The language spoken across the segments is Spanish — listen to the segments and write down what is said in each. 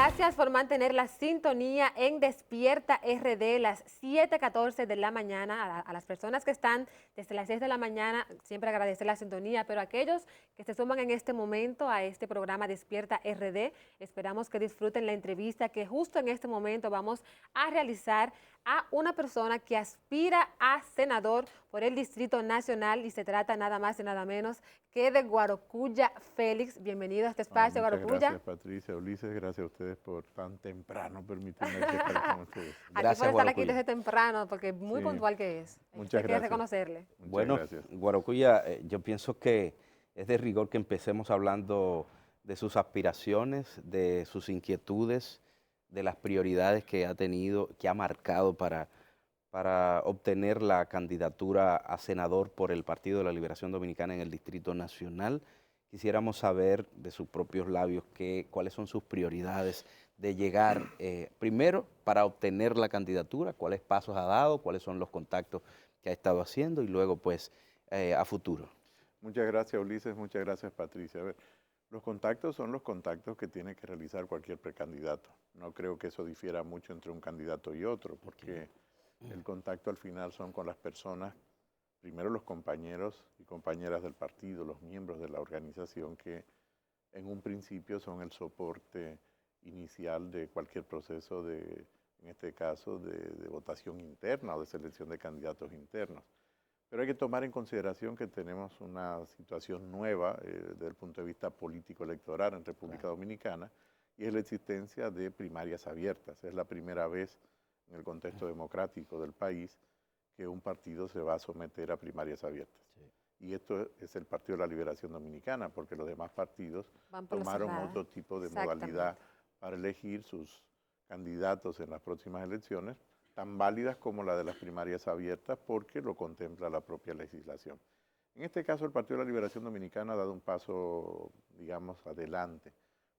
Gracias por mantener la sintonía en Despierta RD, las 7:14 de la mañana. A las personas que están desde las 6 de la mañana, siempre agradecer la sintonía, pero aquellos que se suman en este momento a este programa Despierta RD, esperamos que disfruten la entrevista que justo en este momento vamos a realizar a una persona que aspira a senador por el Distrito Nacional y se trata nada más y nada menos que de Guarocuya Félix. Bienvenido a este espacio, Guarocuya. Gracias, Patricia, Ulises, gracias a ustedes por tan temprano permitirme que estar con ustedes. Gracias por estar aquí desde temprano, porque muy puntual que es. Muchas gracias. Hay que reconocerle. Bueno, Guarocuya, yo pienso que es de rigor que empecemos hablando de sus aspiraciones, de sus inquietudes, de las prioridades que ha tenido, que ha marcado para obtener la candidatura a senador por el Partido de la Liberación Dominicana en el Distrito Nacional. Quisiéramos saber de sus propios labios cuáles son sus prioridades de llegar primero para obtener la candidatura, cuáles pasos ha dado, cuáles son los contactos que ha estado haciendo y luego pues a futuro. Muchas gracias, Ulises, muchas gracias, Patricia. A ver, los contactos son los contactos que tiene que realizar cualquier precandidato. No creo que eso difiera mucho entre un candidato y otro, porque el contacto al final son con las personas, primero los compañeros y compañeras del partido, los miembros de la organización que en un principio son el soporte inicial de cualquier proceso de, en este caso, de votación interna o de selección de candidatos internos. Pero hay que tomar en consideración que tenemos una situación nueva desde el punto de vista político-electoral en República Dominicana y es la existencia de primarias abiertas. Es la primera vez en el contexto democrático del país que un partido se va a someter a primarias abiertas. Sí. Y esto es el Partido de la Liberación Dominicana, porque los demás partidos tomaron otro tipo de modalidad para elegir sus candidatos en las próximas elecciones, tan válidas como la de las primarias abiertas, porque lo contempla la propia legislación. En este caso, el Partido de la Liberación Dominicana ha dado un paso, digamos, adelante,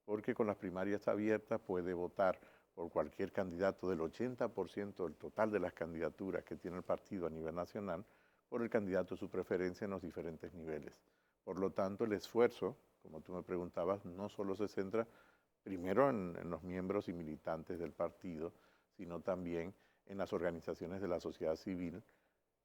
porque con las primarias abiertas puede votar por cualquier candidato del 80% del total de las candidaturas que tiene el partido a nivel nacional, por el candidato de su preferencia en los diferentes niveles. Por lo tanto, el esfuerzo, como tú me preguntabas, no solo se centra primero en los miembros y militantes del partido, sino también en las organizaciones de la sociedad civil,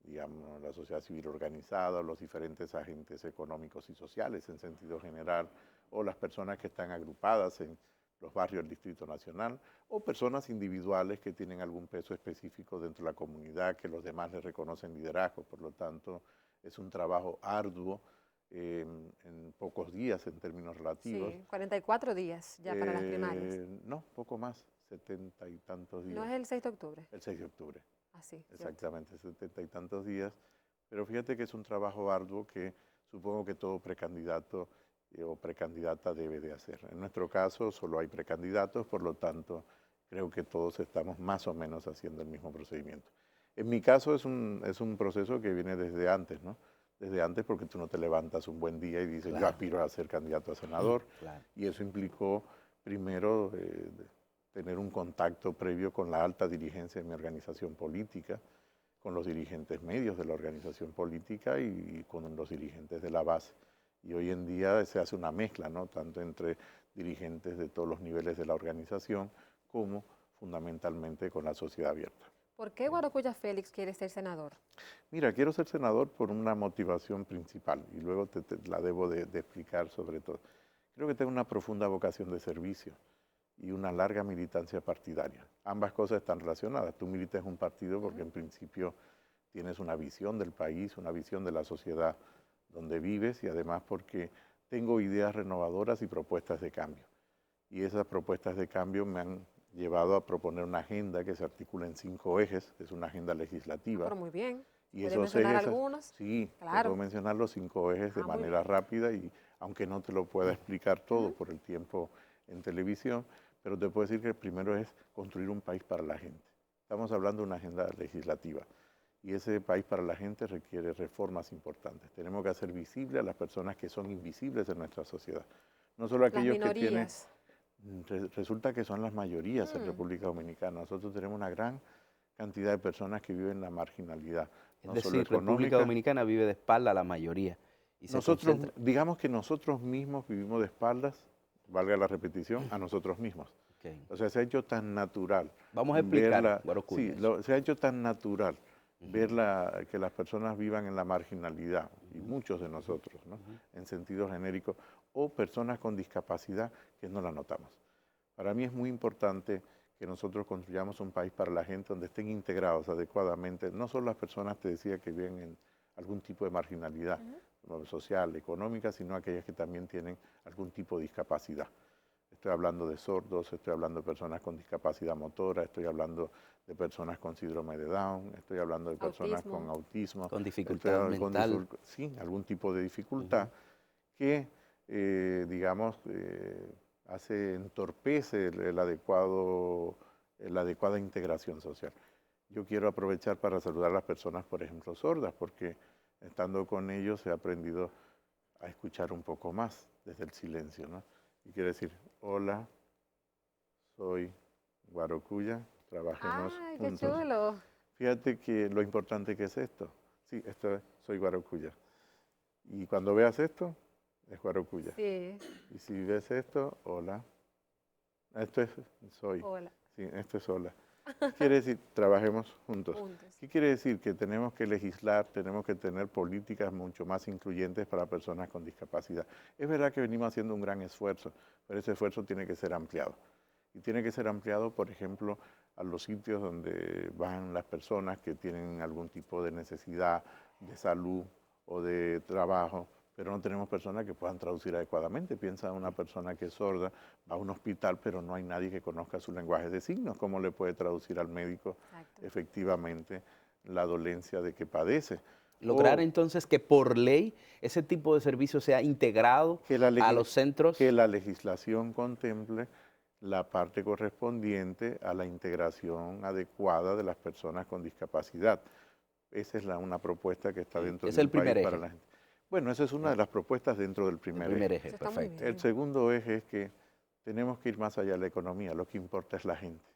digamos, la sociedad civil organizada, los diferentes agentes económicos y sociales en sentido general, o las personas que están agrupadas en los barrios del Distrito Nacional, o personas individuales que tienen algún peso específico dentro de la comunidad, que los demás les reconocen liderazgo. Por lo tanto, es un trabajo arduo en pocos días en términos relativos. Sí, 44 días ya para las primarias. No, poco más, 70 y tantos días. ¿No es el 6 de octubre? El 6 de octubre. Así. Exactamente, 70 y tantos días. Pero fíjate que es un trabajo arduo que supongo que todo precandidato o precandidata debe de hacer. En nuestro caso solo hay precandidatos, por lo tanto creo que todos estamos más o menos haciendo el mismo procedimiento. En mi caso es un proceso que viene desde antes, ¿no? Desde antes porque tú no te levantas un buen día y dices, yo aspiro a ser candidato a senador, y eso implicó primero tener un contacto previo con la alta dirigencia de mi organización política, con los dirigentes medios de la organización política y con los dirigentes de la base. Y hoy en día se hace una mezcla, ¿no? Tanto entre dirigentes de todos los niveles de la organización como fundamentalmente con la sociedad abierta. ¿Por qué Guarocuya Félix quiere ser senador? Mira, quiero ser senador por una motivación principal y luego te la debo de explicar sobre todo. Creo que tengo una profunda vocación de servicio y una larga militancia partidaria. Ambas cosas están relacionadas. Tú militas en un partido porque en principio tienes una visión del país, una visión de la sociedad donde vives y además porque tengo ideas renovadoras y propuestas de cambio. Y esas propuestas de cambio me han llevado a proponer una agenda que se articula en 5 ejes, es una agenda legislativa. Pero muy bien. Y ¿Puede esos mencionar ejes, algunos? Sí, claro. puedo mencionar los 5 ejes de manera rápida y aunque no te lo pueda explicar todo por el tiempo en televisión, pero te puedo decir que el primero es construir un país para la gente. Estamos hablando de una agenda legislativa. Y ese país para la gente requiere reformas importantes. Tenemos que hacer visible a las personas que son invisibles en nuestra sociedad. No solo aquellos que tienen... Resulta que son las mayorías en República Dominicana. Nosotros tenemos una gran cantidad de personas que viven en la marginalidad. Es decir, República Dominicana vive de espalda a la mayoría. Y nosotros, digamos que nosotros mismos vivimos de espaldas valga la repetición, a nosotros mismos. Okay. O sea, se ha hecho tan natural. Vamos a explicar, sí, se ha hecho tan natural ver que las personas vivan en la marginalidad, y muchos de nosotros, ¿no? En sentido genérico, o personas con discapacidad que no la notamos. Para mí es muy importante que nosotros construyamos un país para la gente donde estén integrados adecuadamente, no solo las personas, te decía, que viven en algún tipo de marginalidad social, económica, sino aquellas que también tienen algún tipo de discapacidad. Estoy hablando de sordos, estoy hablando de personas con discapacidad motora, estoy hablando de personas con síndrome de Down, estoy hablando de personas con autismo. Con dificultad mental. Sí, algún tipo de dificultad que, digamos, entorpece la adecuada integración social. Yo quiero aprovechar para saludar a las personas, por ejemplo, sordas, porque estando con ellos he aprendido a escuchar un poco más desde el silencio, ¿no? Y quiero decir, hola, soy Guarocuya, trabajemos ¡Ay, qué juntos. chulo! Fíjate que lo importante que es esto. Sí, soy Guarocuya. Y cuando veas esto, es Guarocuya. Sí. Y si ves esto, hola. Esto es soy. Hola. Sí, esto es hola. ¿Qué quiere decir? Trabajemos juntos. ¿Qué quiere decir? Que tenemos que legislar, tenemos que tener políticas mucho más incluyentes para personas con discapacidad. Es verdad que venimos haciendo un gran esfuerzo, pero ese esfuerzo tiene que ser ampliado. Y tiene que ser ampliado, por ejemplo, a los sitios donde van las personas que tienen algún tipo de necesidad de salud o de trabajo, pero no tenemos personas que puedan traducir adecuadamente. Piensa en una persona que es sorda, va a un hospital, pero no hay nadie que conozca su lenguaje de signos. ¿Cómo le puede traducir al médico efectivamente la dolencia de que padece? Lograr entonces que por ley ese tipo de servicio sea integrado a los centros. Que la legislación contemple la parte correspondiente a la integración adecuada de las personas con discapacidad. Esa es una propuesta que está dentro del país para la gente. Bueno, esa es una de las propuestas dentro del primer eje. Perfecto. El segundo eje es que tenemos que ir más allá de la economía, lo que importa es la gente.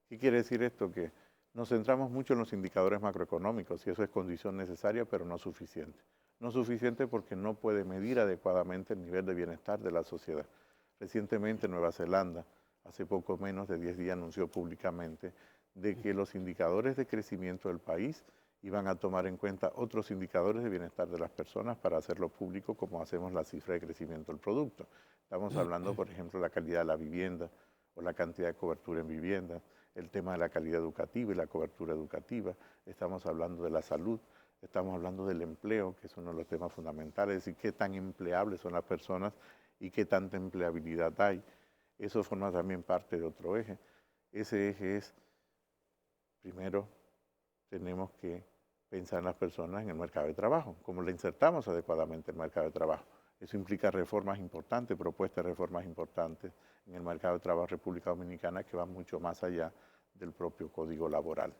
¿Qué quiere decir esto? Que nos centramos mucho en los indicadores macroeconómicos y eso es condición necesaria, pero no suficiente. No suficiente porque no puede medir adecuadamente el nivel de bienestar de la sociedad. Recientemente Nueva Zelanda, hace poco menos de 10 días, anunció públicamente de que los indicadores de crecimiento del país iban a tomar en cuenta otros indicadores de bienestar de las personas para hacerlo público como hacemos la cifra de crecimiento del producto. Estamos hablando, por ejemplo, de la calidad de la vivienda o la cantidad de cobertura en vivienda, el tema de la calidad educativa y la cobertura educativa, estamos hablando de la salud, estamos hablando del empleo, que es uno de los temas fundamentales, es decir, qué tan empleables son las personas y qué tanta empleabilidad hay. Eso forma también parte de otro eje. Ese eje es, primero, tenemos que pensar en las personas en el mercado de trabajo, cómo le insertamos adecuadamente en el mercado de trabajo. Eso implica reformas importantes, propuestas de reformas importantes en el mercado de trabajo de República Dominicana que van mucho más allá del propio código laboral.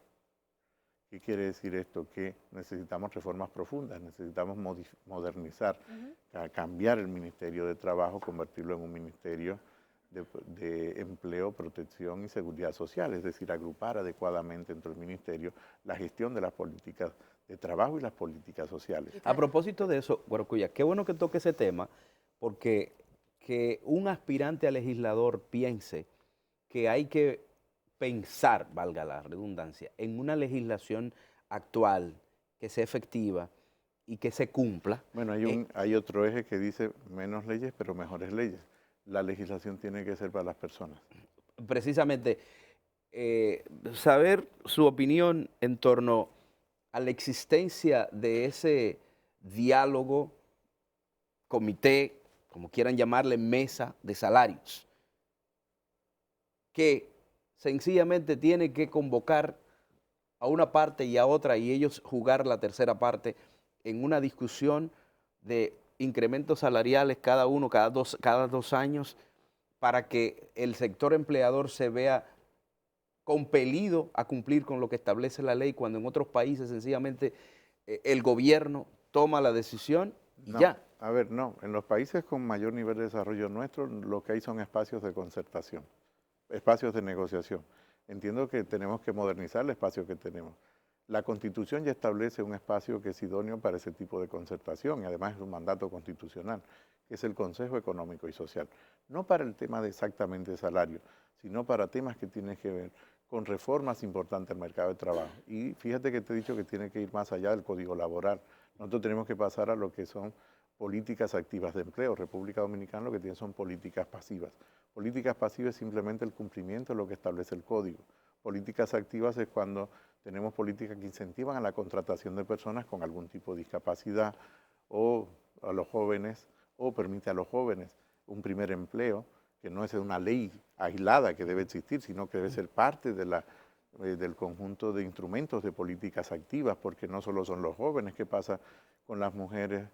¿Qué quiere decir esto? Que necesitamos reformas profundas, necesitamos modernizar, cambiar el Ministerio de Trabajo, convertirlo en un ministerio de empleo, protección y seguridad social, es decir, agrupar adecuadamente dentro del ministerio la gestión de las políticas de trabajo y las políticas sociales. A propósito de eso, Guarocuya, qué bueno que toque ese tema, porque que un aspirante a legislador piense que hay que pensar, valga la redundancia, en una legislación actual que sea efectiva y que se cumpla. Bueno, hay otro eje que dice menos leyes, pero mejores leyes. La legislación tiene que ser para las personas. Precisamente, saber su opinión en torno a la existencia de ese diálogo, comité, como quieran llamarle, mesa de salarios, que sencillamente tiene que convocar a una parte y a otra y ellos jugar la tercera parte en una discusión de incrementos salariales cada uno, cada dos años, para que el sector empleador se vea compelido a cumplir con lo que establece la ley, cuando en otros países sencillamente el gobierno toma la decisión y ya. A ver, no, en los países con mayor nivel de desarrollo nuestro, lo que hay son espacios de concertación, espacios de negociación. Entiendo que tenemos que modernizar el espacio que tenemos. La Constitución ya establece un espacio que es idóneo para ese tipo de concertación y además es un mandato constitucional, que es el Consejo Económico y Social. No para el tema de exactamente salario, sino para temas que tienen que ver con reformas importantes al mercado de trabajo. Y fíjate que te he dicho que tiene que ir más allá del Código Laboral. Nosotros tenemos que pasar a lo que son políticas activas de empleo. República Dominicana lo que tiene son políticas pasivas. Políticas pasivas es simplemente el cumplimiento de lo que establece el Código. Políticas activas es cuando tenemos políticas que incentivan a la contratación de personas con algún tipo de discapacidad o a los jóvenes, o permite a los jóvenes un primer empleo, que no es una ley aislada que debe existir, sino que debe ser parte de del conjunto de instrumentos de políticas activas, porque no solo son los jóvenes. ¿Qué pasa con las mujeres,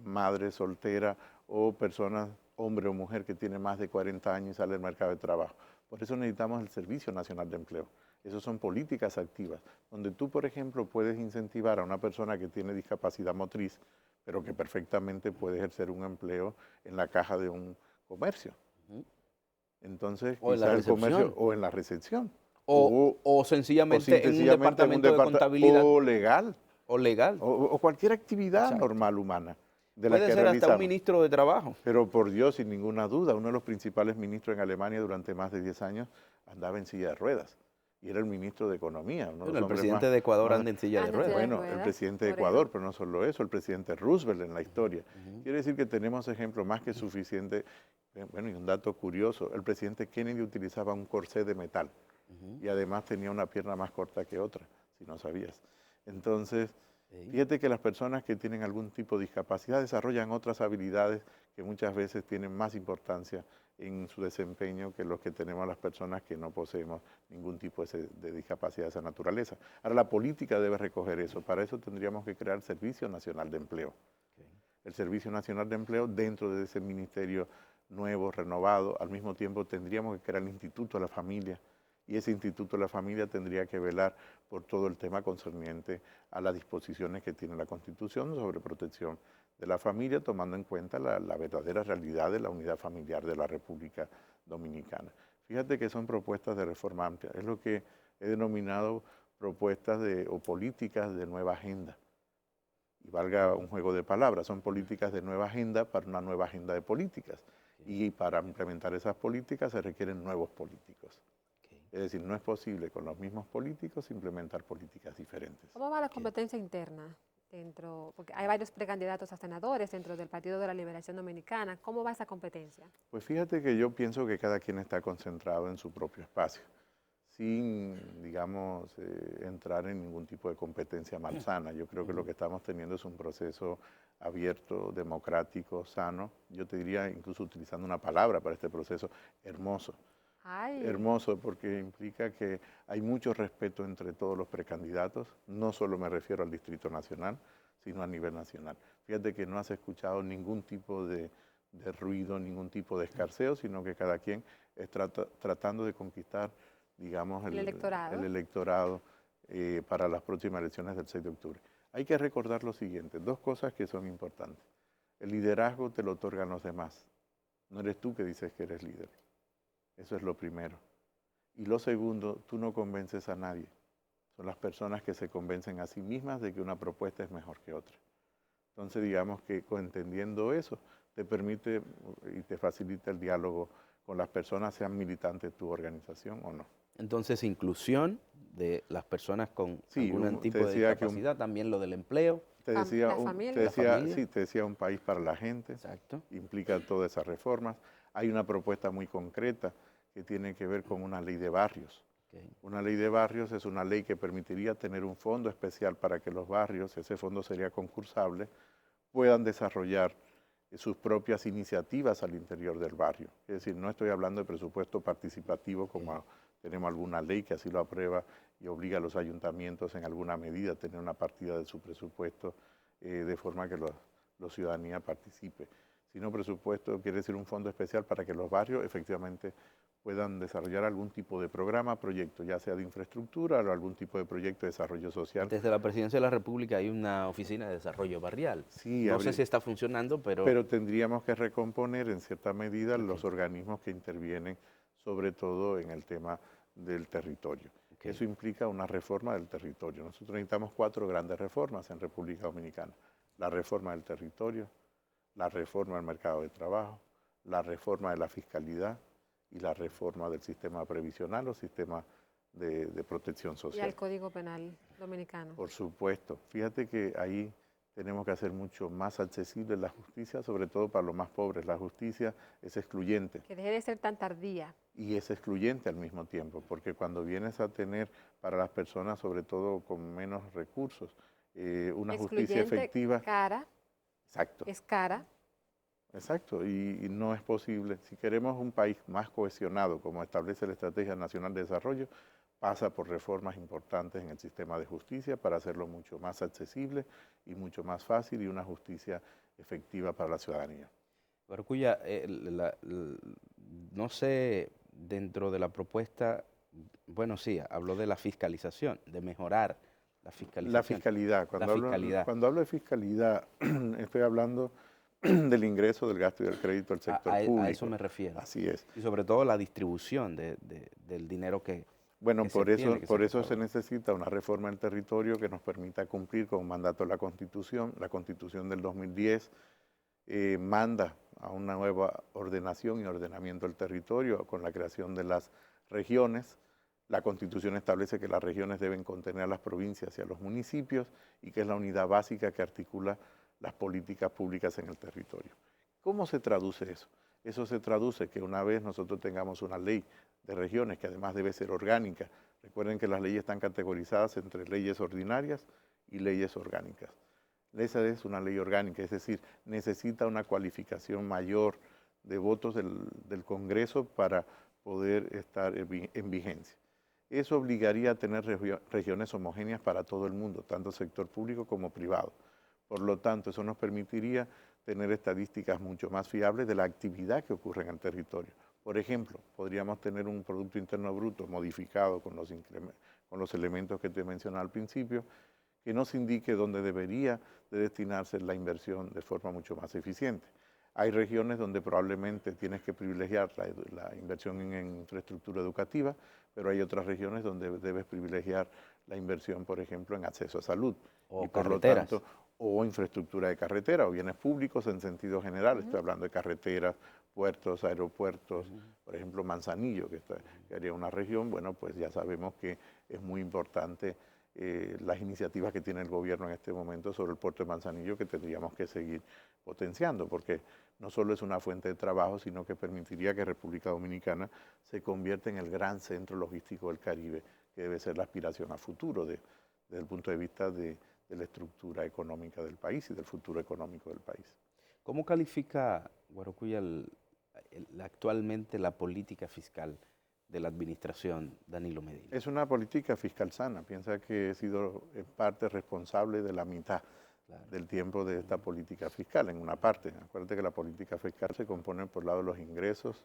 madres solteras o personas, hombre o mujer, que tiene más de 40 años y sale al mercado de trabajo? Por eso necesitamos el Servicio Nacional de Empleo. Esas son políticas activas, donde tú, por ejemplo, puedes incentivar a una persona que tiene discapacidad motriz, pero que perfectamente puede ejercer un empleo en la caja de un comercio. Entonces, O en la quizá el comercio recepción. o en la recepción. O sencillamente en un departamento de contabilidad o legal, o legal. o cualquier actividad Exacto. normal humana de la Puede que ser hasta un realizamos. ministro de trabajo. Pero por Dios, sin ninguna duda, uno de los principales ministros en Alemania durante más de 10 años andaba en silla de ruedas y era el ministro de Economía. Uno de Bueno, los el hombres presidente de Ecuador más- anda en silla de Anda en ruedas. silla de Bueno, el ruedas, presidente de por eso. Ecuador, pero no solo eso, el presidente Roosevelt en la historia. Quiere decir que tenemos ejemplos más que suficientes. Bueno, y un dato curioso, el presidente Kennedy utilizaba un corsé de metal y además tenía una pierna más corta que otra, si no sabías. Entonces, fíjate que las personas que tienen algún tipo de discapacidad desarrollan otras habilidades que muchas veces tienen más importancia en su desempeño que los que tenemos las personas que no poseemos ningún tipo de discapacidad de esa naturaleza. Ahora, la política debe recoger eso. Para eso tendríamos que crear el Servicio Nacional de Empleo. El Servicio Nacional de Empleo dentro de ese ministerio nuevo, renovado. Al mismo tiempo tendríamos que crear el Instituto de la Familia, y ese Instituto de la Familia tendría que velar por todo el tema concerniente a las disposiciones que tiene la Constitución sobre protección de la familia, tomando en cuenta la verdadera realidad de la unidad familiar de la República Dominicana. Fíjate que son propuestas de reforma amplia, es lo que he denominado propuestas o políticas de nueva agenda. Y valga un juego de palabras, son políticas de nueva agenda para una nueva agenda de políticas. Y para implementar esas políticas se requieren nuevos políticos. Es decir, no es posible con los mismos políticos implementar políticas diferentes. ¿Cómo va la competencia interna dentro? Porque hay varios precandidatos a senadores dentro del Partido de la Liberación Dominicana. ¿Cómo va esa competencia? Pues fíjate que yo pienso que cada quien está concentrado en su propio espacio, sin, digamos, entrar en ningún tipo de competencia malsana. Yo creo que lo que estamos teniendo es un proceso abierto, democrático, sano. Yo te diría, incluso utilizando una palabra para este proceso, hermoso. Ay, Hermoso, porque implica que hay mucho respeto entre todos los precandidatos, no solo me refiero al Distrito Nacional, sino a nivel nacional. Fíjate que no has escuchado ningún tipo de ruido, ningún tipo de escarceo, sino que cada quien es tratando de conquistar, digamos, el electorado. el electorado para las próximas elecciones del 6 de octubre. Hay que recordar lo siguiente, dos cosas que son importantes. El liderazgo te lo otorgan los demás, no eres tú que dices que eres líder. Eso es lo primero. Y lo segundo, tú no convences a nadie. Son las personas que se convencen a sí mismas de que una propuesta es mejor que otra. Entonces, digamos que entendiendo eso, te permite y te facilita el diálogo con las personas, sean militantes de tu organización o no. Entonces, inclusión de las personas con Sí, algún te tipo de decía que discapacidad, también lo del empleo. Te decía, La familia. La familia. sí, te decía un país para la gente. Exacto. Implica todas esas reformas. Hay una propuesta muy concreta que tiene que ver con una ley de barrios. Okay. Una ley de barrios es una ley que permitiría tener un fondo especial para que los barrios, ese fondo sería concursable, puedan desarrollar sus propias iniciativas al interior del barrio. Es decir, no estoy hablando de presupuesto participativo como tenemos alguna ley que así lo aprueba y obliga a los ayuntamientos en alguna medida a tener una partida de su presupuesto de forma que la ciudadanía participe. Sino presupuesto quiere decir un fondo especial para que los barrios efectivamente puedan desarrollar algún tipo de programa, proyecto, ya sea de infraestructura o algún tipo de proyecto de desarrollo social. Desde la Presidencia de la República hay una oficina de desarrollo barrial. Sí, no sé si está funcionando, pero tendríamos que recomponer en cierta medida los organismos que intervienen, sobre todo en el tema del territorio. Okay. Eso implica una reforma del territorio. Nosotros necesitamos 4 grandes reformas en República Dominicana. La reforma del territorio, la reforma del mercado de trabajo, la reforma de la fiscalidad y la reforma del sistema previsional o sistema de protección Y social. al Código Penal dominicano. Por supuesto. Fíjate que ahí tenemos que hacer mucho más accesible la justicia, sobre todo para los más pobres. La justicia es excluyente. Que deje de ser tan tardía. Y es excluyente al mismo tiempo, porque cuando vienes a tener para las personas, sobre todo con menos recursos, una justicia efectiva. Cara. Exacto. Es cara. Exacto, y no es posible. Si queremos un país más cohesionado, como establece la Estrategia Nacional de Desarrollo, pasa por reformas importantes en el sistema de justicia para hacerlo mucho más accesible y mucho más fácil y una justicia efectiva para la ciudadanía. Guaracuya, no sé, dentro de la propuesta, bueno, sí, habló de la fiscalización, de mejorar la fiscalización. La fiscalidad. Cuando hablo de fiscalidad, estoy hablando del ingreso, del gasto y del crédito del sector público. A eso me refiero. Así es. Y sobre todo la distribución del dinero que... Bueno, que por eso se necesita una reforma del territorio que nos permita cumplir con un mandato de la Constitución. La Constitución del 2010 manda a una nueva ordenación y ordenamiento del territorio con la creación de las regiones. La Constitución establece que las regiones deben contener a las provincias y a los municipios y que es la unidad básica que articula las políticas públicas en el territorio. ¿Cómo se traduce eso? Eso se traduce que una vez nosotros tengamos una ley de regiones que además debe ser orgánica. Recuerden que las leyes están categorizadas entre leyes ordinarias y leyes orgánicas. Esa es una ley orgánica, es decir, necesita una cualificación mayor de votos del Congreso para poder estar en vigencia. Eso obligaría a tener regiones homogéneas para todo el mundo, tanto sector público como privado. Por lo tanto, eso nos permitiría tener estadísticas mucho más fiables de la actividad que ocurre en el territorio. Por ejemplo, podríamos tener un Producto Interno Bruto modificado con los elementos que te mencioné al principio, que nos indique dónde debería de destinarse la inversión de forma mucho más eficiente. Hay regiones donde probablemente tienes que privilegiar la inversión en infraestructura educativa, pero hay otras regiones donde debes privilegiar la inversión, por ejemplo, en acceso a salud. O y por carreteras. lo tanto, o infraestructura de carretera o bienes públicos en sentido general. Estoy hablando de carreteras, puertos, aeropuertos, por ejemplo, Manzanillo, que haría una región. Bueno, pues ya sabemos que es muy importante las iniciativas que tiene el gobierno en este momento sobre el puerto de Manzanillo, que tendríamos que seguir potenciando, porque no solo es una fuente de trabajo, sino que permitiría que República Dominicana se convierta en el gran centro logístico del Caribe, que debe ser la aspiración a futuro desde el punto de vista de la estructura económica del país y del futuro económico del país. ¿Cómo califica, Guaracuya, actualmente la política fiscal de la administración Danilo Medina? Es una política fiscal sana. Piensa que he sido en parte responsable de la mitad del tiempo de esta política fiscal, en una parte. Acuérdate que la política fiscal se compone por lado de los ingresos,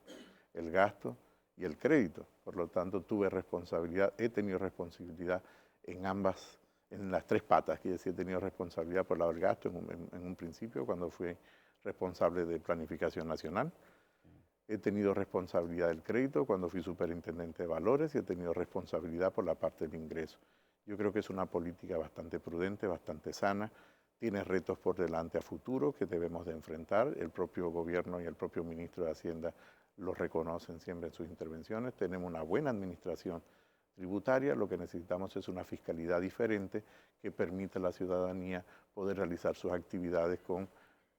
el gasto y el crédito. Por lo tanto, tuve responsabilidad, he tenido responsabilidad en las 3 patas, quiere decir, he tenido responsabilidad por el lado del gasto en un principio, cuando fui responsable de Planificación Nacional. He tenido responsabilidad del crédito cuando fui superintendente de valores y he tenido responsabilidad por la parte del ingreso. Yo creo que es una política bastante prudente, bastante sana, tiene retos por delante a futuro que debemos de enfrentar. El propio gobierno y el propio ministro de Hacienda lo reconocen siempre en sus intervenciones. Tenemos una buena administración tributaria, lo que necesitamos es una fiscalidad diferente que permita a la ciudadanía poder realizar sus actividades con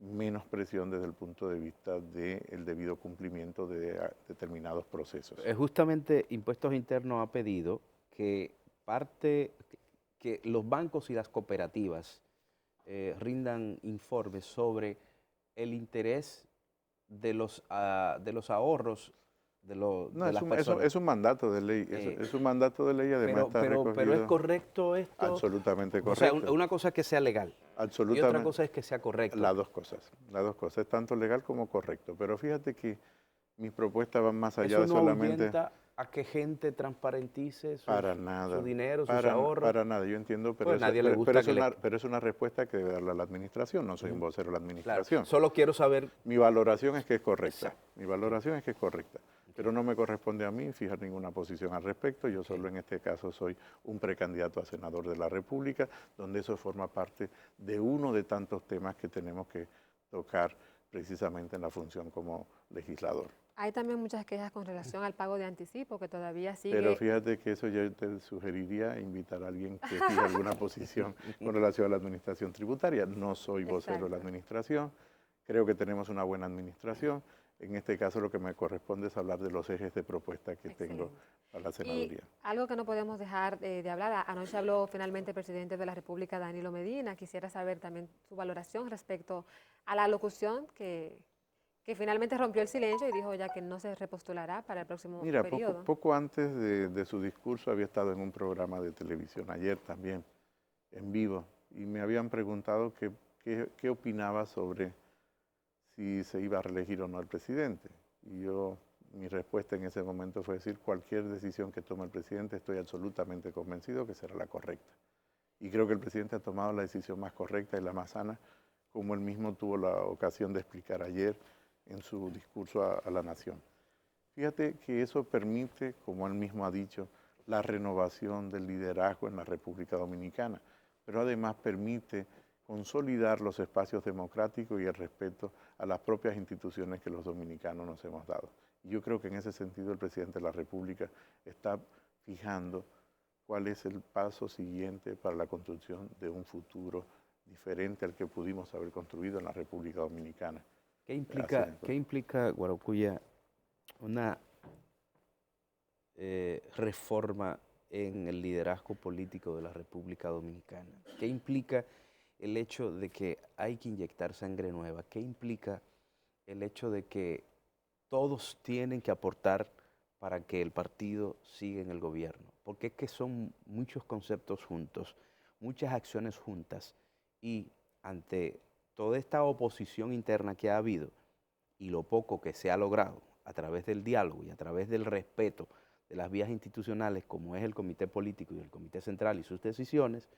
menos presión desde el punto de vista del debido cumplimiento de determinados procesos. Justamente Impuestos Internos ha pedido que que los bancos y las cooperativas rindan informes sobre el interés de los ahorros de las personas. Es un mandato de ley, es un mandato de ley, además está recogido. Pero ¿es correcto esto? Absolutamente correcto. O sea, una cosa es que sea legal. Absolutamente. Y otra cosa es que sea correcto. Las dos cosas, es tanto legal como correcto. Pero fíjate que mis propuestas van más allá de solamente... ¿Eso no ahuyenta a que gente transparentice su dinero, sus ahorros? Para nada, yo entiendo, pero, pues nadie le gusta pero es una respuesta que debe darle la administración, no soy un vocero de la administración. Claro, solo quiero saber... Mi valoración es que es correcta, Exacto. mi valoración es que es correcta. Pero no me corresponde a mí fijar ninguna posición al respecto. Yo solo en este caso soy un precandidato a senador de la República, donde eso forma parte de uno de tantos temas que tenemos que tocar precisamente en la función como legislador. Hay también muchas quejas con relación al pago de anticipo, que todavía Pero sigue. fíjate que eso yo te sugeriría invitar a alguien que fije alguna posición con relación a la administración tributaria. No soy vocero de la Exacto. administración, creo que tenemos una buena administración. En este caso lo que me corresponde es hablar de los ejes de propuesta que tengo Excelente. para la Y senaduría. algo que no podemos dejar de hablar, anoche habló finalmente el presidente de la República, Danilo Medina. Quisiera saber también su valoración respecto a la locución que finalmente rompió el silencio y dijo ya que no se repostulará para el próximo Mira, periodo. poco antes de su discurso había estado en un programa de televisión, ayer también, en vivo, y me habían preguntado qué opinaba sobre si se iba a reelegir o no el presidente. Y mi respuesta en ese momento fue decir, cualquier decisión que tome el presidente estoy absolutamente convencido que será la correcta. Y creo que el presidente ha tomado la decisión más correcta y la más sana, como él mismo tuvo la ocasión de explicar ayer en su discurso a la nación. Fíjate que eso permite, como él mismo ha dicho, la renovación del liderazgo en la República Dominicana, pero además permite consolidar los espacios democráticos y el respeto a las propias instituciones que los dominicanos nos hemos dado. Y yo creo que en ese sentido el presidente de la República está fijando cuál es el paso siguiente para la construcción de un futuro diferente al que pudimos haber construido en la República Dominicana. ¿Qué implica, Guaracuya, una reforma en el liderazgo político de la República Dominicana? ¿Qué implica el hecho de que hay que inyectar sangre nueva? ¿Qué implica el hecho de que todos tienen que aportar para que el partido siga en el gobierno? Porque es que son muchos conceptos juntos, muchas acciones juntas, y ante toda esta oposición interna que ha habido y lo poco que se ha logrado a través del diálogo y a través del respeto de las vías institucionales, como es el Comité Político y el Comité Central y sus decisiones,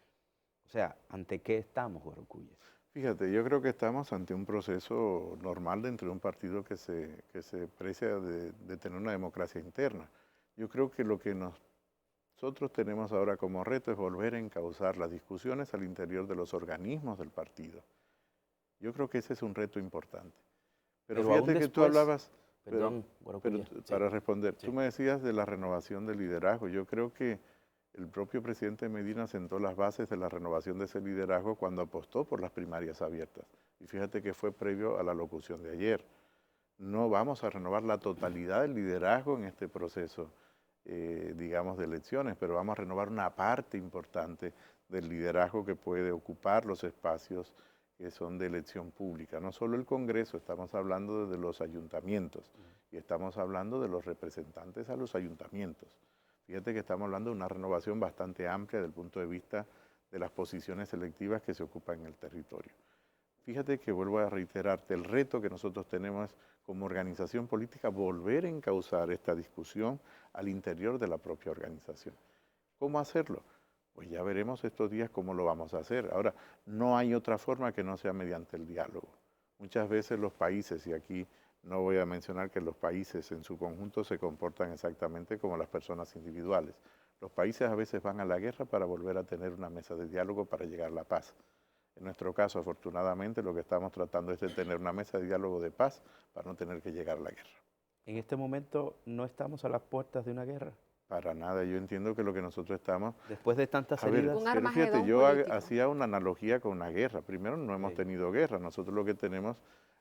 o sea, ¿ante qué estamos, Guaracuya? Fíjate, yo creo que estamos ante un proceso normal dentro de un partido que se precia de tener una democracia interna. Yo creo que lo que nosotros tenemos ahora como reto es volver a encauzar las discusiones al interior de los organismos del partido. Yo creo que ese es un reto importante. Pero fíjate que tú hablabas, Perdón, pero para responder, tú me decías de la renovación del liderazgo. Yo creo que el propio presidente Medina sentó las bases de la renovación de ese liderazgo cuando apostó por las primarias abiertas. Y fíjate que fue previo a la locución de ayer. No vamos a renovar la totalidad del liderazgo en este proceso, digamos, de elecciones, pero vamos a renovar una parte importante del liderazgo que puede ocupar los espacios que son de elección pública. No solo el Congreso, estamos hablando de los ayuntamientos y estamos hablando de los representantes a los ayuntamientos. Fíjate que estamos hablando de una renovación bastante amplia desde el punto de vista de las posiciones selectivas que se ocupan en el territorio. Fíjate que vuelvo a reiterarte, el reto que nosotros tenemos como organización política, volver a encauzar esta discusión al interior de la propia organización. ¿Cómo hacerlo? Pues ya veremos estos días cómo lo vamos a hacer. Ahora, no hay otra forma que no sea mediante el diálogo. Muchas veces los países, y aquí no voy a mencionar que los países en su conjunto se comportan exactamente como las personas individuales. Los países a veces van a la guerra para volver a tener una mesa de diálogo para llegar a la paz. En nuestro caso, afortunadamente, lo que estamos tratando es de tener una mesa de diálogo de paz para no tener que llegar a la guerra. ¿En este momento no estamos a las puertas de una guerra? Para nada, yo entiendo que lo que nosotros estamos... Después de tantas A ver, heridas. Un pero armagedón fíjate, yo político. hacía una analogía con una guerra. Primero, no hemos Sí. tenido guerra. Nosotros lo que tenemos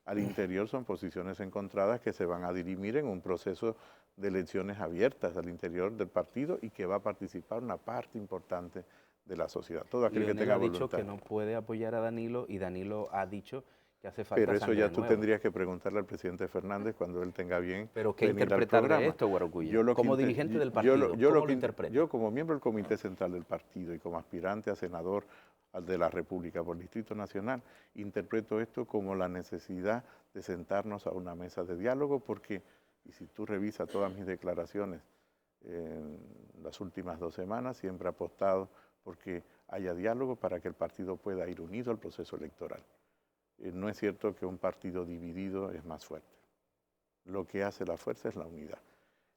al interior son posiciones encontradas que se van a dirimir en un proceso de elecciones abiertas al interior del partido y que va a participar una parte importante de la sociedad. Todo aquel que Leonel tenga ha dicho voluntad. que no puede apoyar a Danilo y Danilo ha dicho que hace falta Pero eso sangre ya tú nueva. tendrías que preguntarle al presidente Fernández cuando él tenga bien Pero ¿qué venir al interpretar de programa. esto, Guaracuya? Yo lo que Como inte- dirigente del yo partido, lo- yo ¿cómo lo lo que inte- interpreta? Yo como miembro del Comité Central del partido y como aspirante a senador de la República por el Distrito Nacional, interpreto esto como la necesidad de sentarnos a una mesa de diálogo porque, y si tú revisas todas mis declaraciones en las últimas 2 semanas, siempre he apostado porque haya diálogo para que el partido pueda ir unido al proceso electoral. No es cierto que un partido dividido es más fuerte. Lo que hace la fuerza es la unidad.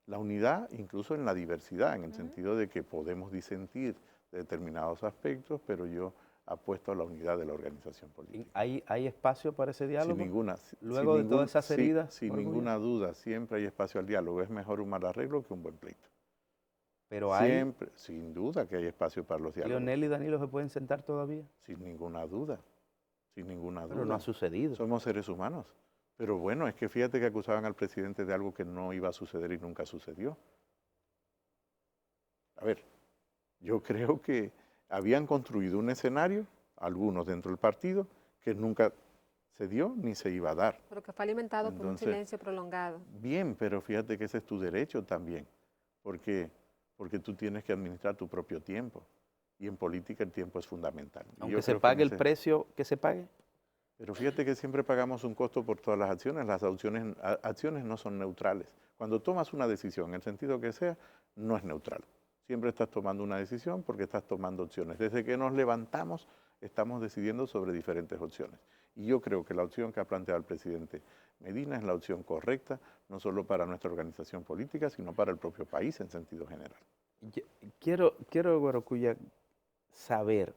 La unidad incluso en la diversidad, en el sentido de que podemos disentir de determinados aspectos, pero yo apuesto a la unidad de la organización política. ¿Hay espacio para ese diálogo? Sin ninguna, Luego de todas esas heridas. sin ninguna duda, siempre hay espacio al diálogo. Es mejor un mal arreglo que un buen pleito. Pero Siempre, sin duda que hay espacio para los diálogos. ¿Leonel y Danilo se pueden sentar todavía? Sin ninguna duda, sin ninguna duda. Pero no ha sucedido. Somos seres humanos. Pero bueno, es que fíjate que acusaban al presidente de algo que no iba a suceder y nunca sucedió. A ver, yo creo que habían construido un escenario, algunos dentro del partido, que nunca se dio ni se iba a dar. Pero que fue alimentado por un Entonces, silencio prolongado. Bien, pero fíjate que ese es tu derecho también, porque tú tienes que administrar tu propio tiempo. Y en política el tiempo es fundamental. Y Aunque yo se creo que pague en el ese- precio que se pague. Pero fíjate que siempre pagamos un costo por todas las acciones. Las acciones no son neutrales. Cuando tomas una decisión, en el sentido que sea, no es neutral. Siempre estás tomando una decisión porque estás tomando opciones. Desde que nos levantamos, estamos decidiendo sobre diferentes opciones. Y yo creo que la opción que ha planteado el presidente Medina es la opción correcta, no solo para nuestra organización política, sino para el propio país en sentido general. Quiero, Guarocuya, saber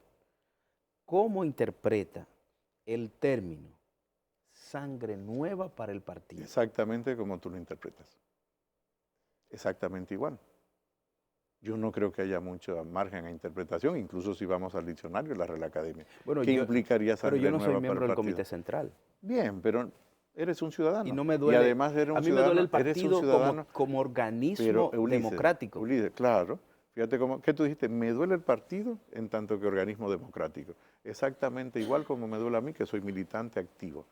cómo interpreta el término sangre nueva para el partido. Exactamente como tú lo interpretas. Exactamente igual. Yo no creo que haya mucho margen a interpretación, incluso si vamos al diccionario, la Real Academia. Bueno, ¿Qué implicaría pero sangre yo no nueva soy para miembro el del partido? Comité Central. Bien, pero eres un ciudadano. Y no me duele. Y además eres un a mí ciudadano, me duele el eres un partido ciudadano, como organismo pero, Ulises, democrático. Ulises, claro. Fíjate ¿qué tú dijiste? Me duele el partido en tanto que organismo democrático. Exactamente igual como me duele a mí, que soy militante activo.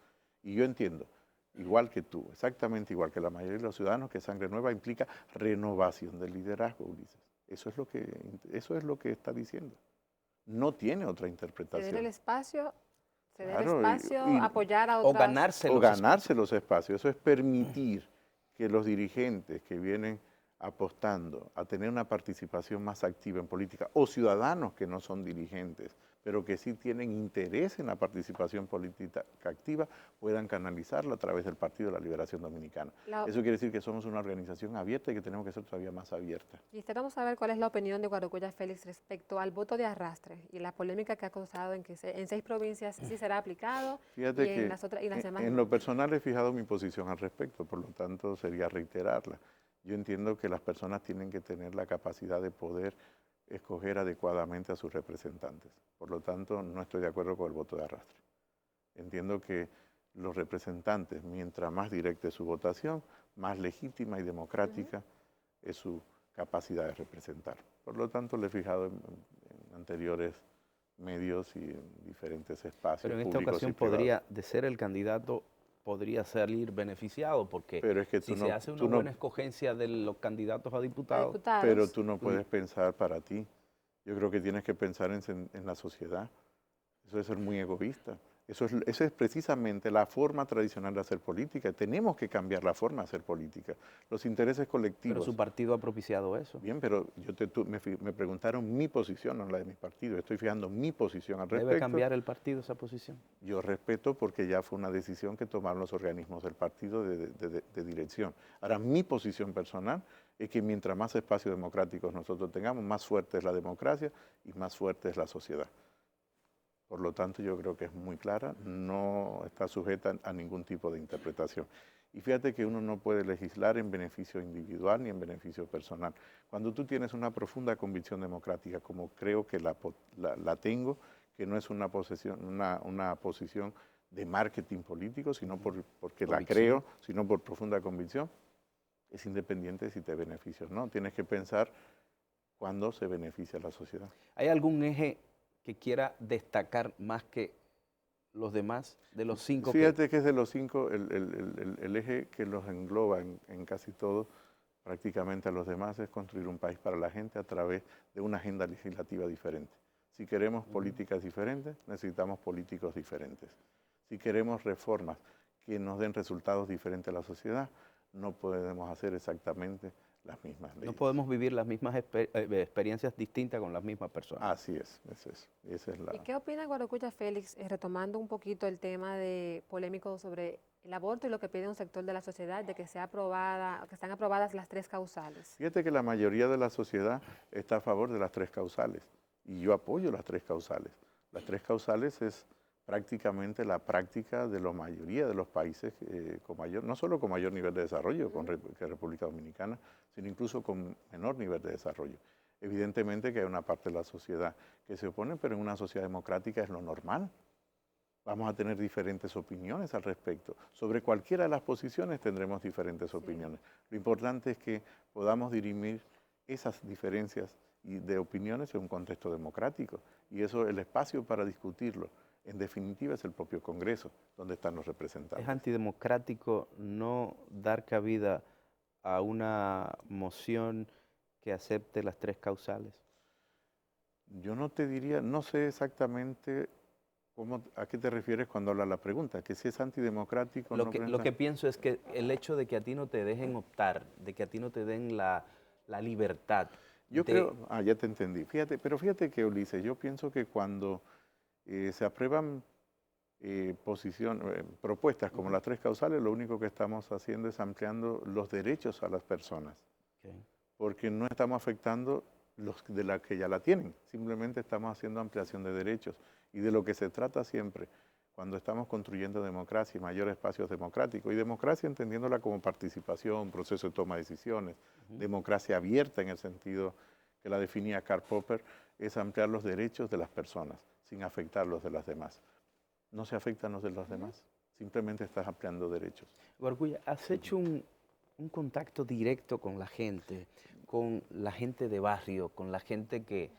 Y yo entiendo, igual que tú, exactamente igual que la mayoría de los ciudadanos, que sangre nueva implica renovación del liderazgo, Ulises. Eso es lo que está diciendo. No tiene otra interpretación. Ceder el espacio, Claro, apoyar a O otras. ganarse O ganarse los espacios. Eso es permitir que los dirigentes que vienen apostando a tener una participación más activa en política, o ciudadanos que no son dirigentes, pero que sí tienen interés en la participación política activa, puedan canalizarla a través del Partido de la Liberación Dominicana. Eso quiere decir que somos una organización abierta y que tenemos que ser todavía más abierta. Quisiéramos saber cuál es la opinión de Guarocuya Félix respecto al voto de arrastre y la polémica que ha causado en que en 6 provincias sí será aplicado. Fíjate y que en las otras, y en las demás en no. lo personal he fijado mi posición al respecto, por lo tanto sería reiterarla. Yo entiendo que las personas tienen que tener la capacidad de poder escoger adecuadamente a sus representantes. Por lo tanto, no estoy de acuerdo con el voto de arrastre. Entiendo que los representantes, mientras más directa es su votación, más legítima y democrática es su capacidad de representar. Por lo tanto, le he fijado en anteriores medios y en diferentes espacios. Pero en esta públicos ocasión y privados. podría, de ser el candidato, podría salir beneficiado, porque Pero es que si tú se no- hace una tú no- buena escogencia de los candidatos a diputados, Diputados. Pero tú no puedes pensar para ti. Yo creo que tienes que pensar en la sociedad. Eso es ser muy egoísta. Esa es precisamente la forma tradicional de hacer política. Tenemos que cambiar la forma de hacer política. Los intereses pero colectivos. su partido ha propiciado eso. Bien, pero me preguntaron mi posición, no la de mi partido. Estoy fijando mi posición al respecto. ¿Debe cambiar el partido esa posición? Yo respeto porque ya fue una decisión que tomaron los organismos del partido de dirección. Ahora, mi posición personal es que mientras más espacios democráticos nosotros tengamos, más fuerte es la democracia y más fuerte es la sociedad. Por lo tanto, yo creo que es muy clara, no está sujeta a ningún tipo de interpretación. Y fíjate que uno no puede legislar en beneficio individual ni en beneficio personal. Cuando tú tienes una profunda convicción democrática, como creo que la tengo, que no es una posición de marketing político, sino porque la creo, sino por profunda convicción, es independiente si te beneficia o no. Tienes que pensar cuándo se beneficia a la sociedad. ¿Hay algún eje que quiera destacar más que los demás, de los 5? Fíjate que es de los 5 el eje que los engloba en casi todo, prácticamente a los demás, es construir un país para la gente a través de una agenda legislativa diferente. Si queremos políticas diferentes, necesitamos políticos diferentes. Si queremos reformas que nos den resultados diferentes a la sociedad, no podemos hacer exactamente las mismas leyes. No podemos vivir las mismas experiencias distintas con las mismas personas. Así es, esa es la... ¿Y qué opina Guarocuya Félix, retomando un poquito el tema polémico sobre el aborto y lo que pide un sector de la sociedad de que sea aprobada, que sean aprobadas las 3 causales. Fíjate que la mayoría de la sociedad está a favor de las 3 causales y yo apoyo las 3 causales. Las 3 causales es prácticamente la práctica de la mayoría de los países con mayor, no solo con mayor nivel de desarrollo que República Dominicana, sino incluso con menor nivel de desarrollo. Evidentemente que hay una parte de la sociedad que se opone, pero en una sociedad democrática es lo normal. Vamos a tener diferentes opiniones al respecto. Sobre cualquiera de las posiciones tendremos diferentes opiniones. Lo importante es que podamos dirimir esas diferencias de opiniones en un contexto democrático. Y eso, el espacio para discutirlo, en definitiva, es el propio Congreso, donde están los representantes. ¿Es antidemocrático no dar cabida a una moción que acepte las 3 causales? Yo no te diría, no sé exactamente ¿a qué te refieres cuando habla la pregunta? ¿Que si es antidemocrático? Lo que pienso es que el hecho de que a ti no te dejen optar, de que a ti no te den la libertad. Yo creo, ya te entendí. Pero fíjate que, Ulises, yo pienso que cuando se aprueban propuestas como las 3 causales, lo único que estamos haciendo es ampliando los derechos a las personas. Okay. Porque no estamos afectando los de las que ya la tienen, simplemente estamos haciendo ampliación de derechos. Y de lo que se trata siempre, cuando estamos construyendo democracia y mayores espacios democráticos, y democracia entendiéndola como participación, proceso de toma de decisiones, democracia abierta en el sentido que la definía Karl Popper, es ampliar los derechos de las personas, sin afectar los de las demás. No se afectan los de los demás, simplemente estás ampliando derechos. Guarcuya, ¿has hecho un contacto directo con la gente de barrio, con la gente que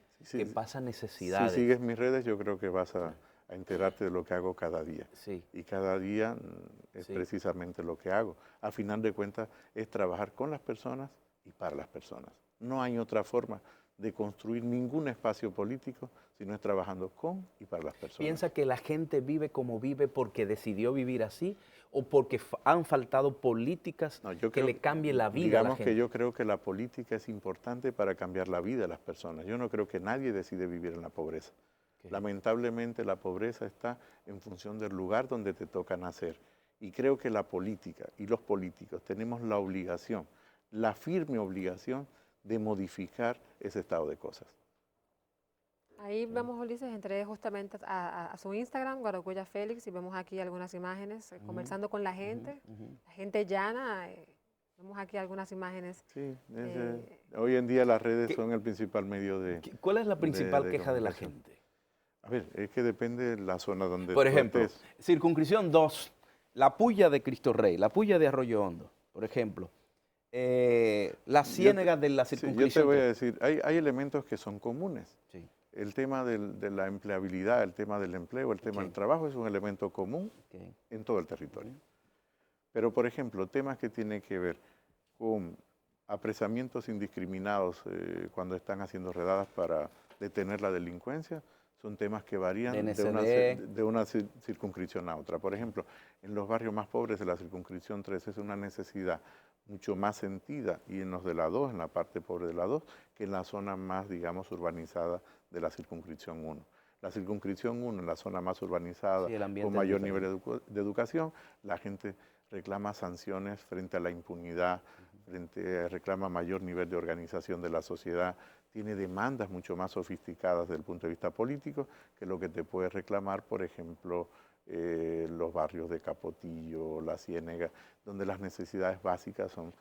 pasa necesidades? Si sigues mis redes, yo creo que vas a enterarte de lo que hago cada día. Sí. Y cada día es precisamente lo que hago. A final de cuentas, es trabajar con las personas y para las personas. No hay otra forma de construir ningún espacio político si no es trabajando con y para las personas. ¿Piensa que la gente vive como vive porque decidió vivir así o porque han faltado políticas que le cambien la vida a la gente? Digamos que yo creo que la política es importante para cambiar la vida de las personas. Yo no creo que nadie decide vivir en la pobreza. Okay. Lamentablemente la pobreza está en función del lugar donde te toca nacer. Y creo que la política y los políticos tenemos la obligación, la firme obligación de modificar ese estado de cosas. Ahí vemos, Ulises, entré justamente a su Instagram, Guaracuya Félix, y vemos aquí algunas imágenes, conversando con la gente llana, vemos aquí algunas imágenes. Sí, hoy en día las redes son el principal medio de... ¿Cuál es la principal queja de la gente? A ver, es que depende de la zona donde por ejemplo, estés. Circunscripción 2, la puya de Cristo Rey, la puya de Arroyo Hondo, por ejemplo. Las ciénegas de la circunscripción. Sí, yo te voy a decir, hay elementos que son comunes. Sí. El tema de la empleabilidad, el tema del empleo, el tema del trabajo es un elemento común en todo el territorio. Pero, por ejemplo, temas que tienen que ver con apresamientos indiscriminados cuando están haciendo redadas para detener la delincuencia, son temas que varían de una circunscripción a otra. Por ejemplo, en los barrios más pobres de la circunscripción 3 es una necesidad mucho más sentida, y en los de la 2, en la parte pobre de la 2, que en la zona más, digamos, urbanizada de la circunscripción 1. La circunscripción 1, en la zona más urbanizada, con mayor nivel de educación, la gente reclama sanciones frente a la impunidad, reclama mayor nivel de organización de la sociedad, tiene demandas mucho más sofisticadas desde el punto de vista político que lo que te puede reclamar, por ejemplo, los barrios de Capotillo, La Ciénega, donde las necesidades básicas son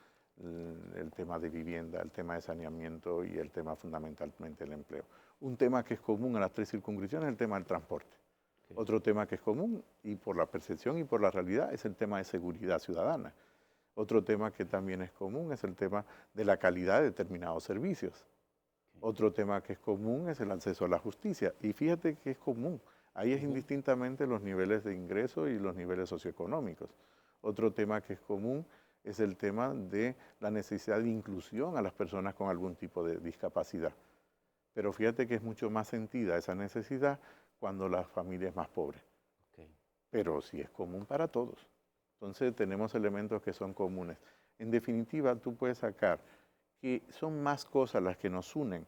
el tema de vivienda, el tema de saneamiento y el tema fundamentalmente del empleo. Un tema que es común a las 3 circunscripciones es el tema del transporte. Okay. Otro tema que es común, y por la percepción y por la realidad, es el tema de seguridad ciudadana. Otro tema que también es común es el tema de la calidad de determinados servicios. Otro tema que es común es el acceso a la justicia. Y fíjate que es común. Ahí es indistintamente los niveles de ingreso y los niveles socioeconómicos. Otro tema que es común es el tema de la necesidad de inclusión a las personas con algún tipo de discapacidad. Pero fíjate que es mucho más sentida esa necesidad cuando la familia es más pobre. Okay. Pero sí es común para todos. Entonces tenemos elementos que son comunes. En definitiva, tú puedes sacar que son más cosas las que nos unen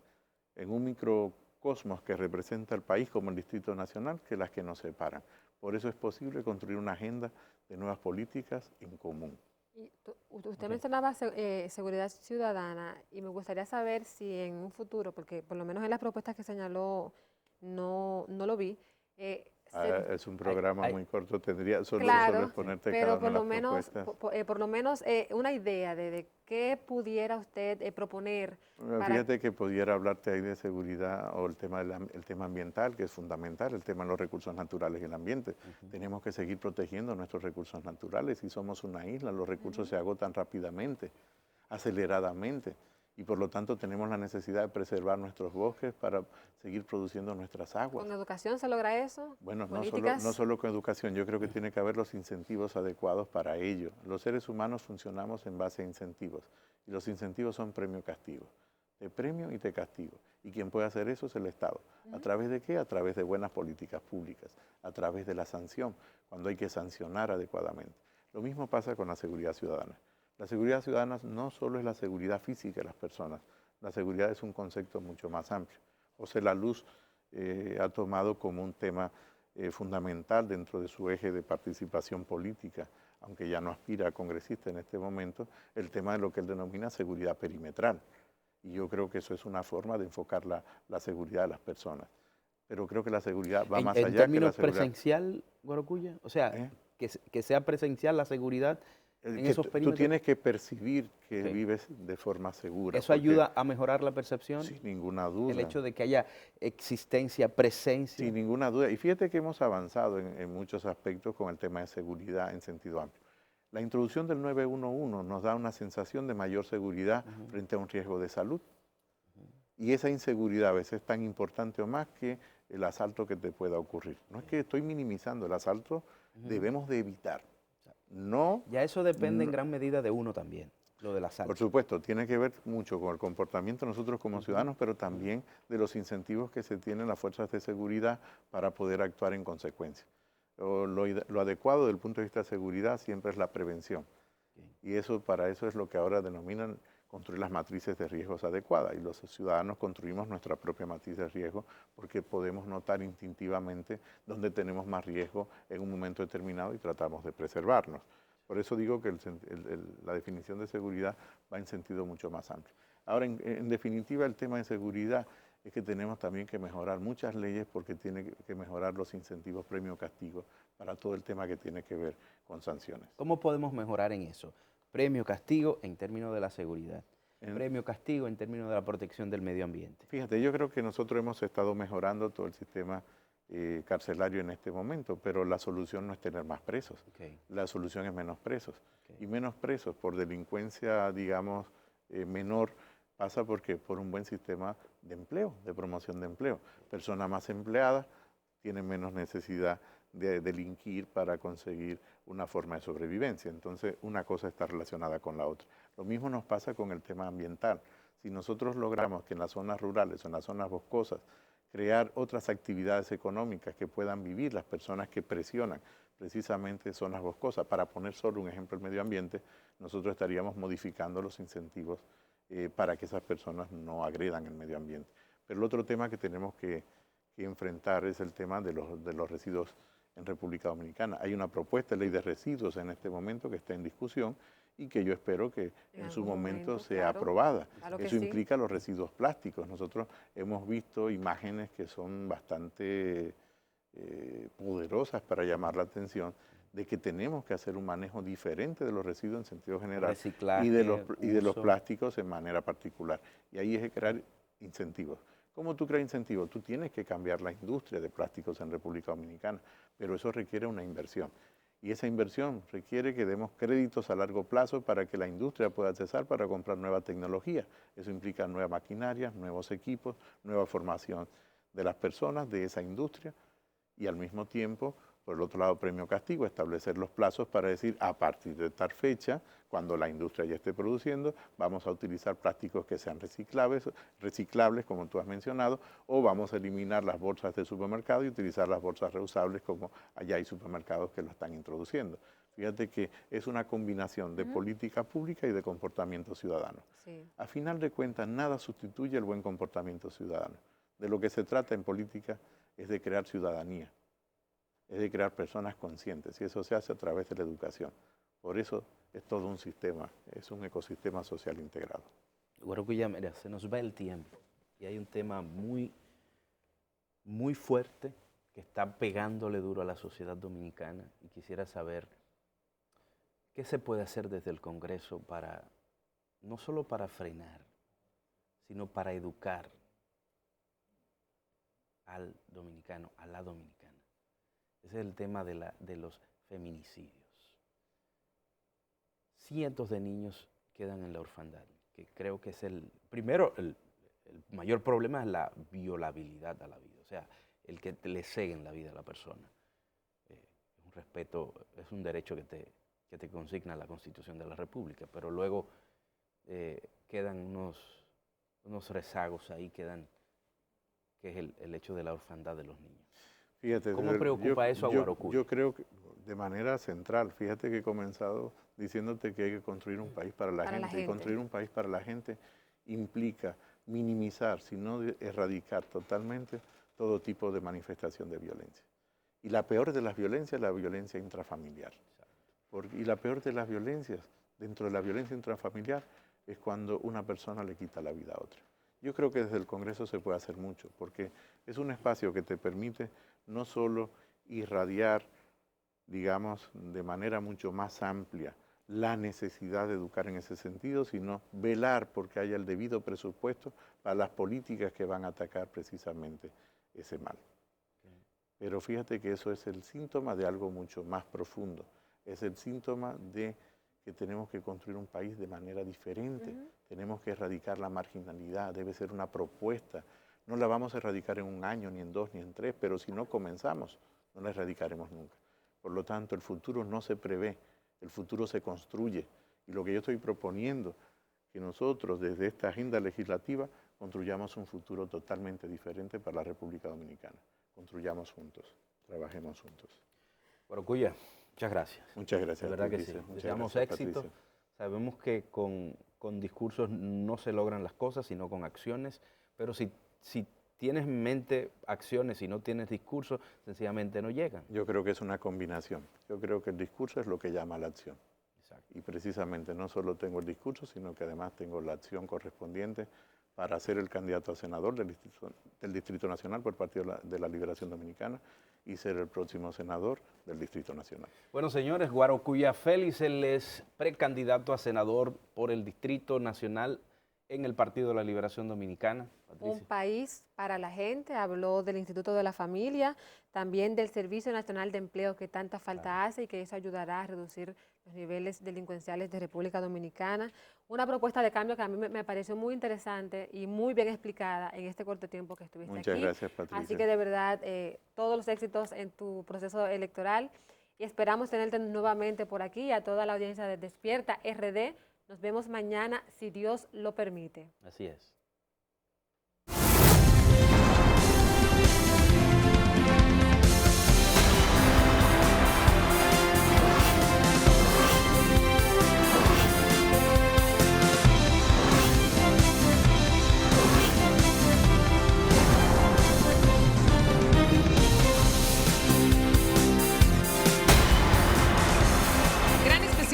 en un microcosmos que representa el país como el Distrito Nacional que las que nos separan. Por eso es posible construir una agenda de nuevas políticas en común. Y usted mencionaba seguridad ciudadana y me gustaría saber si en un futuro, porque por lo menos en las propuestas que señaló no lo vi, Es un programa muy corto, tendría solo claro, exponerte cada pero una de las propuestas. por lo menos una idea de qué pudiera usted proponer para... Fíjate que pudiera hablarte ahí de seguridad o el tema ambiental, que es fundamental, el tema de los recursos naturales y el ambiente. Tenemos que seguir protegiendo nuestros recursos naturales. Si somos una isla, los recursos se agotan rápidamente, aceleradamente, y por lo tanto tenemos la necesidad de preservar nuestros bosques para seguir produciendo nuestras aguas. ¿Con educación se logra eso? Bueno, no solo con educación, yo creo que tiene que haber los incentivos adecuados para ello. Los seres humanos funcionamos en base a incentivos, y los incentivos son premio-castigo. Te premio y te castigo. Y quien puede hacer eso es el Estado. ¿A través de qué? A través de buenas políticas públicas, a través de la sanción, cuando hay que sancionar adecuadamente. Lo mismo pasa con la seguridad ciudadana. La seguridad ciudadana no solo es la seguridad física de las personas, la seguridad es un concepto mucho más amplio. José Laluz ha tomado como un tema fundamental dentro de su eje de participación política, aunque ya no aspira a congresista en este momento, el tema de lo que él denomina seguridad perimetral. Y yo creo que eso es una forma de enfocar la seguridad de las personas. Pero creo que la seguridad va más allá que la seguridad. ¿En términos presencial, Guarocuya? O sea, que sea presencial la seguridad en esos perímetros. Tú tienes que percibir que vives de forma segura. ¿Eso ayuda a mejorar la percepción? Sin ninguna duda. El hecho de que haya existencia, presencia. Sin ninguna duda. Y fíjate que hemos avanzado en muchos aspectos con el tema de seguridad en sentido amplio. La introducción del 911 nos da una sensación de mayor seguridad frente a un riesgo de salud. Y esa inseguridad a veces es tan importante o más que el asalto que te pueda ocurrir. No es que estoy minimizando el asalto, debemos de evitar. No, ya eso depende en gran medida de uno también, lo del asalto. Por supuesto, tiene que ver mucho con el comportamiento de nosotros como ciudadanos, pero también de los incentivos que se tienen las fuerzas de seguridad para poder actuar en consecuencia. Lo adecuado desde el punto de vista de seguridad siempre es la prevención. Y para eso es lo que ahora denominan construir las matrices de riesgos adecuadas. Y los ciudadanos construimos nuestra propia matriz de riesgo porque podemos notar instintivamente dónde tenemos más riesgo en un momento determinado y tratamos de preservarnos. Por eso digo que la definición de seguridad va en sentido mucho más amplio. Ahora, en definitiva, el tema de seguridad es que tenemos también que mejorar muchas leyes porque tiene que mejorar los incentivos premio-castigo para todo el tema que tiene que ver con sanciones. ¿Cómo podemos mejorar en eso? Premio-castigo en términos de la seguridad. Premio-castigo en términos de la protección del medio ambiente. Fíjate, yo creo que nosotros hemos estado mejorando todo el sistema carcelario en este momento, pero la solución no es tener más presos. La solución es menos presos. Y menos presos por delincuencia, digamos, menor, pasa porque por un buen sistema de empleo, de promoción de empleo. Personas más empleadas tienen menos necesidad de delinquir para conseguir una forma de sobrevivencia. Entonces, una cosa está relacionada con la otra. Lo mismo nos pasa con el tema ambiental. Si nosotros logramos que en las zonas rurales o en las zonas boscosas crear otras actividades económicas que puedan vivir las personas que presionan precisamente zonas boscosas, para poner solo un ejemplo del medio ambiente, nosotros estaríamos modificando los incentivos para que esas personas no agredan el medio ambiente. Pero el otro tema que tenemos que enfrentar es el tema de los residuos en República Dominicana. Hay una propuesta de ley de residuos en este momento que está en discusión y que yo espero que en su momento sea aprobada. Eso implica los residuos plásticos. Nosotros hemos visto imágenes que son bastante poderosas para llamar la atención de que tenemos que hacer un manejo diferente de los residuos en sentido general y de los plásticos en manera particular. Y ahí es crear incentivos. ¿Cómo tú creas incentivos? Tú tienes que cambiar la industria de plásticos en República Dominicana, pero eso requiere una inversión. Y esa inversión requiere que demos créditos a largo plazo para que la industria pueda accesar para comprar nueva tecnología. Eso implica nueva maquinaria, nuevos equipos, nueva formación de las personas de esa industria y al mismo tiempo, por el otro lado, premio-castigo, establecer los plazos para decir a partir de tal fecha, cuando la industria ya esté produciendo, vamos a utilizar plásticos que sean reciclables, como tú has mencionado, o vamos a eliminar las bolsas de supermercado y utilizar las bolsas reusables, como allá hay supermercados que lo están introduciendo. Fíjate que es una combinación de política pública y de comportamiento ciudadano. A final de cuentas, nada sustituye el buen comportamiento ciudadano. De lo que se trata en política es de crear ciudadanía. es de crear personas conscientes y eso se hace a través de la educación. Por eso es todo un sistema, es un ecosistema social integrado. Guarocuya, mira, se nos va el tiempo y hay un tema muy, muy fuerte que está pegándole duro a la sociedad dominicana y quisiera saber qué se puede hacer desde el Congreso para, no solo para frenar, sino para educar al dominicano, a la dominicana. Ese es el tema de los feminicidios. Cientos de niños quedan en la orfandad, que creo que es el mayor problema es la violabilidad a la vida, o sea, el que le ceguen la vida a la persona. Es un respeto, es un derecho que te consigna la Constitución de la República, pero luego quedan unos rezagos ahí, que es el hecho de la orfandad de los niños. Fíjate, ¿Cómo preocupa eso a Guarocuya? Yo creo que de manera central, fíjate que he comenzado diciéndote que hay que construir un país para la gente. Y construir un país para la gente implica minimizar, si no erradicar totalmente, todo tipo de manifestación de violencia. Y la peor de las violencias es la violencia intrafamiliar. Y la peor de las violencias, dentro de la violencia intrafamiliar, es cuando una persona le quita la vida a otra. Yo creo que desde el Congreso se puede hacer mucho, porque es un espacio que te permite no solo irradiar, digamos, de manera mucho más amplia la necesidad de educar en ese sentido, sino velar porque haya el debido presupuesto para las políticas que van a atacar precisamente ese mal. Pero fíjate que eso es el síntoma de algo mucho más profundo. Es el síntoma de que tenemos que construir un país de manera diferente. Tenemos que erradicar la marginalidad, debe ser una propuesta. No la vamos a erradicar en 1 año, ni en 2, ni en 3, pero si no comenzamos, no la erradicaremos nunca. Por lo tanto, el futuro no se prevé, el futuro se construye. Y lo que yo estoy proponiendo, que nosotros desde esta agenda legislativa construyamos un futuro totalmente diferente para la República Dominicana. Construyamos juntos, trabajemos juntos. Guarocuya, muchas gracias. Muchas gracias. De verdad que sí. Deseamos éxito. Patricia. Sabemos que con discursos no se logran las cosas, sino con acciones, pero si tienes en mente acciones y no tienes discursos, sencillamente no llegan. Yo creo que es una combinación. Yo creo que el discurso es lo que llama a la acción. Exacto. Y precisamente no solo tengo el discurso, sino que además tengo la acción correspondiente para ser el candidato a senador del Distrito Nacional por el Partido de la Liberación Dominicana y ser el próximo senador del Distrito Nacional. Bueno, señores, Guarocuya Félix, él es precandidato a senador por el Distrito Nacional en el Partido de la Liberación Dominicana. Patricia. Un país para la gente, habló del Instituto de la Familia, también del Servicio Nacional de Empleo que tanta falta hace y que eso ayudará a reducir los niveles delincuenciales de República Dominicana. Una propuesta de cambio que a mí me pareció muy interesante y muy bien explicada en este corto tiempo que estuviste aquí. Muchas gracias, Patricia. Así que de verdad, todos los éxitos en tu proceso electoral y esperamos tenerte nuevamente por aquí, a toda la audiencia de Despierta RD. Nos vemos mañana, si Dios lo permite. Así es.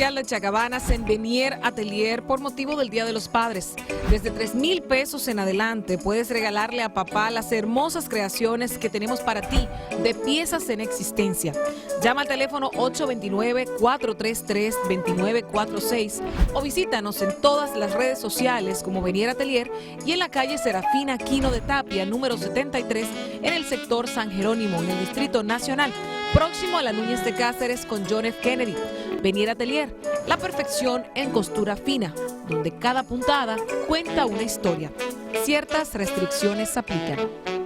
De Chagabanas en Benier Atelier por motivo del Día de los Padres. Desde 3,000 pesos en adelante puedes regalarle a papá las hermosas creaciones que tenemos para ti de piezas en existencia. Llama al teléfono 829-433-2946 o visítanos en todas las redes sociales como Benier Atelier y en la calle Serafina Aquino de Tapia, número 73, en el sector San Jerónimo, en el Distrito Nacional, próximo a la Núñez de Cáceres con John F. Kennedy. Benier Atelier, la perfección en costura fina, donde cada puntada cuenta una historia. Ciertas restricciones se aplican.